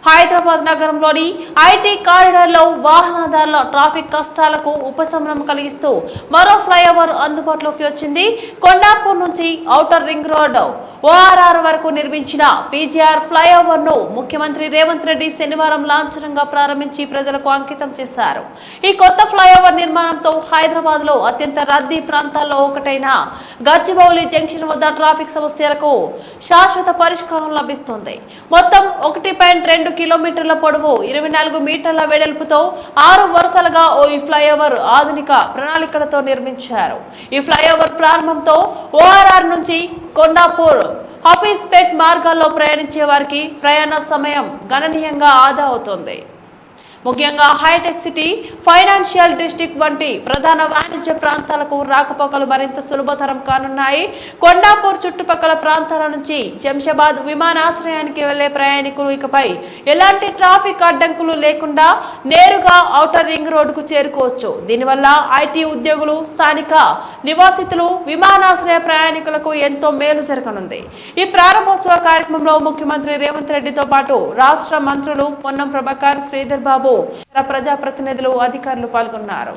హైదరాబాద్ నగరంలోని IT కారిడార్లో వాహనదారుల traffic కష్టాలకు ఉపశమనం కలిగిస్తూ మరో ఫ్లైఓవర్ అందుబాటులోకి వచ్చింది. కొండాపూర్ నుంచి ఔటర్ రింగ్ రోడ్ ఓఆర్ఆర్ వరకు నిర్మించిన పీజీఆర్ ఫ్లైఓవర్ ను ముఖ్యమంత్రి రేవంత్ రెడ్డి శనివారం లాంఛనంగా ప్రారంభించి ప్రజలకు అంకితం చేశారు. ఈ కొత్త ఫ్లైఓవర్ నిర్మాణంతో హైదరాబాద్ లో అత్యంత రద్దీ ప్రాంతాల్లో ఒకటైన గచ్చిబౌలి జంక్షన్ వద్ద ట్రాఫిక్ సమస్యలకు శాశ్వత పరిష్కారం లభిస్తుంది. మొత్తం 1.2 కిలోమీటర్ల పొడవు 24 మీటర్ల వెడల్పుతో 6 వరుసలుగా ఈ ఫ్లైఓవర్ ఆధునిక ప్రణాళికలతో నిర్మించారు. ఈ ఫ్లైఓవర్ ప్రారంభంతో ఓఆర్ఆర్ నుంచి కొండాపూర్ హఫీజ్పేట్ మార్గాల్లో ప్రయాణించే వారికి ప్రయాణ సమయం గణనీయంగా ఆదా అవుతుంది. ముఖ్యంగా హైటెక్ సిటీ, ఫైనాన్షియల్ డిస్ట్రిక్ట్ వంటి ప్రధాన వాణిజ్య ప్రాంతాలకు రాకపోకలు మరింత సులభతరం కానున్నాయి. కొండాపూర్ చుట్టుపక్కల ప్రాంతాల నుంచి శంషాబాద్ విమానాశ్రయానికి వెళ్లే ప్రయాణికులు ఇకపై ఎలాంటి ట్రాఫిక్ అడ్డంకులు లేకుండా నేరుగా ఔటర్ రింగ్ రోడ్డుకు చేరుకోవచ్చు. దీనివల్ల ఐటీ ఉద్యోగులు, స్థానిక నివాసితులు, విమానాశ్రయ ప్రయాణికులకు ఎంతో మేలు జరగనుంది. ఈ ప్రారంభోత్సవ కార్యక్రమంలో ముఖ్యమంత్రి రేవంత్ రెడ్డితో పాటు రాష్ట్ర మంత్రులు పొన్నం ప్రభాకర్, శ్రీధర్ బాబు, ప్రజాప్రతినిధులు, అధికారులు పాల్గొన్నారు.